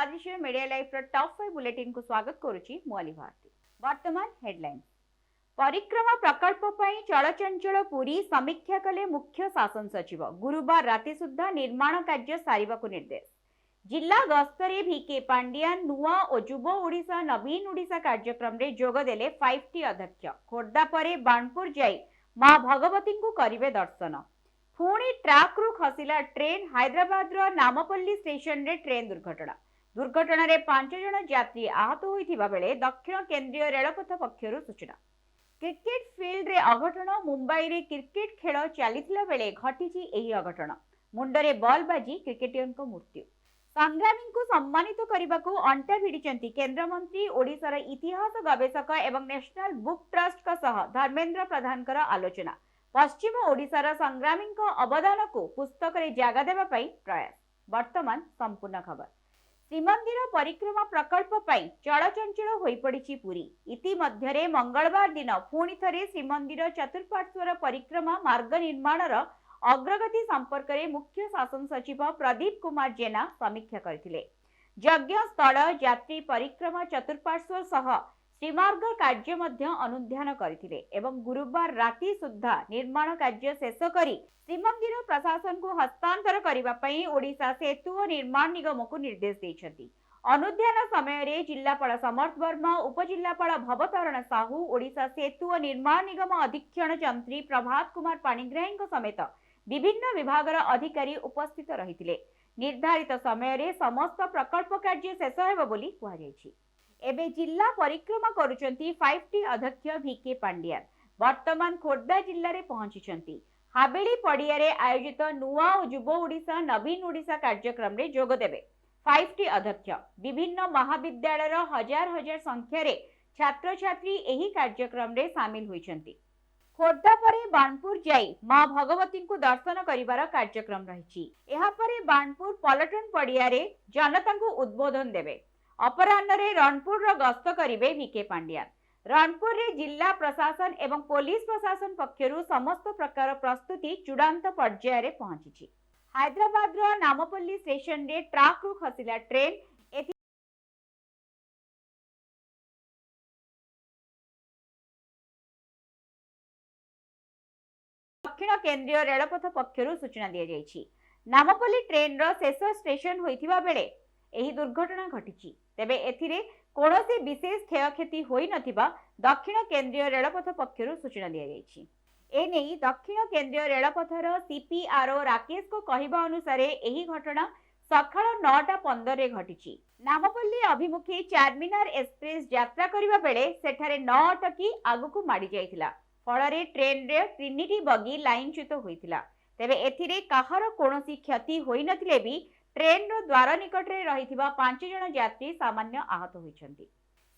आदिश्य media life top 5 bulletin को स्वागत करुची मुअली भारती। वर्तमान हेडलाइंस। परिक्रमा प्रकल्प पई चलचंचल पुरी समीक्षा कले मुख्य शासन सचिव। गुरुवार राति सुद्धा निर्माण कार्य सारिबाकु निर्देश। जिला गस्तरे भिके पांडियान नुआ और युव ओडिशा नवीन ओडिशा कार्यक्रम रे जोग देले 5T अध्यक्ष। खोर्धा परे बाणपुर जाई मां भगवती को करिवे दर्शन। पुणी ट्राक रु खसिला ट्रेन। हैदराबाद रो नामपल्ली स्टेशन रे ट्रेन दुर्घटना रे 5 जन यात्री आहत होइथिबा बेले दक्षिण केंद्रीय रेलपथ पक्षरु सूचना। क्रिकेट फील्ड रे अघटन। मुंबई रे क्रिकेट खेल चलीथिला बेले घटिछि एही अघटन। मुंडरे बॉल बाजी क्रिकेटियन को मृत्यु। संग्रामी को सम्मानित करने अंटा भिड़ी केंद्र मंत्री। ओडिशार इतिहास गवेषक एवं national book trust Dharmendra Pradhan आलोचना। पश्चिम ओडिशार संग्रामी अवदान को पुस्तक रे जगह देवा प्रयास। वर्तमान संपूर्ण खबर। श्रीमंदिर परिक्रमा प्रकल्प पई चलचंचल होई पड़िछि पुरी। इतिमध्ये मंगलवार दिन पुणी थरे श्रीमंदिर चतुर्पार्श्वर परिक्रमा मार्ग निर्माणर अग्रगति संपर्क में मुख्य शासन सचिव प्रदीप कुमार जेना समीक्षा करथिले। यज्ञ स्थल यात्री परिक्रमा चतुर्पार्श्वर सह श्रीमार्ग कार्य मध्य अनुध्यान करथिले एवं गुरुवार राति सुद्धा निर्माण कार्य शेष करी श्रीमंदिर प्रशासन को हस्तांतर करबा पई ओडिशा सेतु और निर्माण निगम को निर्देश दैछथि। अनुध्यान समय रे जिल्लापाल समर्थ वर्मा, उपजिल्लापाल भवतारण साहू, ओडिशा सेतु और निर्माण निगम अधीक्षण जंत्री प्रभात कुमार पाणिग्राही समेत विभिन्न विभाग अधिकारी उपस्थित रहिथिले। निर्धारित समय रे समस्त प्रकल्प कार्य शेष हेबो बोली कुहा जायछि। एबे जिला परिक्रमा करुचंती 5T अध्यक्ष भिके पांडियान। वर्तमान खोर्धा जिल्ला रे पहुंचिचंती। हाबेली पड़िया रे आयोजित नुआ और युव ओडिशा नवीन ओडिशा कार्यक्रम रे जोग देबे 5T अध्यक्ष। विभिन्न महाविद्यालय हजार हजार संख्या रे छात्र छात्री एही कार्यक्रम रे शामिल होइचंती। खोर्धा परे बाणपुर जाई मां भगवती को दर्शन करिवार कार्यक्रम रहिछि। एहा परे बाणपुर पलटन पड़िया रे जनता को उद्बोधन देबे। अपराह्न रे रणपुर रो गस्त करिवे भिके पांडियान। रणपुर रे जिला प्रशासन एवं पुलिस प्रशासन पक्षरु समस्त प्रकार प्रस्तुति चूड़ांत पर्याय रे पहुंची। हैदराबाद रो नामपल्ली स्टेशन रे ट्राक रु खसिला ट्रेन। दक्षिण केंद्रीय रेलपथ पक्षरु सूचना दिया जायछि। नामपल्ली ट्रेन रो शेष स्टेशन होइथिबा बेले एही दुर्घटना घटिछि। तेबे एथिरे कोनोसी विशेष क्षयक्षति होई नथिबा दक्षिण केंद्रीय रेलपथ पक्षरु सूचना दिया जायछि। एने दक्षिण केंद्रीय रेलपथर सीपीआरओ राकेश को कहिबा अनुसार एही घटना सकाळ 9:15 रे घटिछि। नामपल्ली अभिमुखी चारमीनार एक्सप्रेस यात्रा करिबा बेले सेठारे न अटकी आगुकु माडी जायथिला। फଳରେ ट्रेन रे 3टी बगी लाइनच्युत होइथिला। तेबे एथिरे काहार कोनोसी क्षति होई नथिले भी ट्रेन रो द्वार निकट रे रहिथिबा 5 जन यात्री सामान्य आहत होइछंती।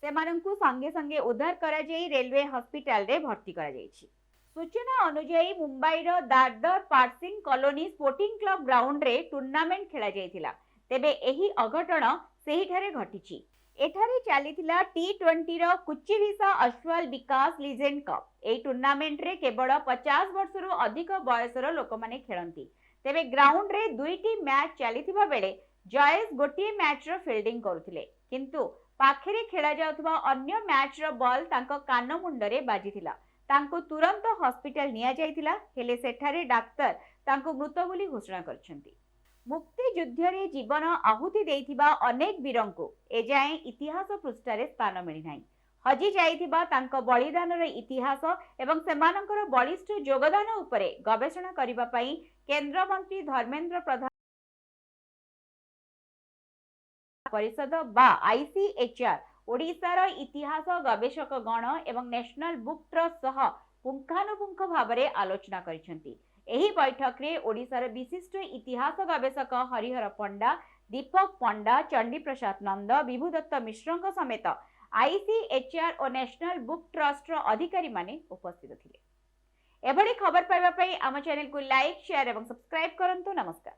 सेमानंकु संगे संगे उद्धार करा जाई रेलवे हॉस्पिटल रे भर्ती करा जायछि। सूचना अनुसार मुंबई रो दादर पार्सिंग कॉलोनी स्पोर्टिंग क्लब ग्राउंड रे टूर्नामेंट खेला जायथिला। तेबे एही अघटन सेही ठारे घटिछि। एठारे चलीथिला T20 रो कुचिविसा अश्वाल विकास लीजेंड कप। एही टूर्नामेंट रे केवल 50 वर्ष रु अधिक बयसर लोक माने खेलंती। तेबे ग्राउंड रे 2टी मैच चलीथिबा बेले जयेश गोटिए मैच रो फील्डिंग करुथिले, किंतु पाखरे खेला जाउथबा अन्य मैच रो बॉल तांको कान मुंडरे बाजिथिला। तांको तुरंत हॉस्पिटल निया जायथिला, हेले सेठारे डाक्टर तांको मृत बोली घोषणा करछंती। मुक्ति युद्ध रे जीवन आहुति देइथिबा अनेक वीरंको एजाए इतिहास पृष्ठारे स्थान मिली नाही। हजी जाइथिबा तांको बलिदानर इतिहास एवं सेमानकर बलिष्ठ योगदान उपरे गवेषणा करिबा पई केंद्र मंत्री धर्मेंद्र प्रधान परिषद बा ICHR ओडिशार इतिहास गवेषक गण एवं नेशनल बुक ट्रस्ट सह पुंखानुपुंख भावरे आलोचना करिसेंती। एही बैठक रे ओडिशार विशिष्ट इतिहास गवेषक हरिहर पंडा, दीपक पंडा, चंडी प्रसाद नंद, विभुदत्त मिश्रଙ୍କ समेत ICHR और नेशनल बुक ट्रस्ट अधिकारी माने उपस्थित थिले। एभली खबर पाइबा पई आम चैनल को लाइक, शेयर एवं सब्सक्राइब करंतु। नमस्कार।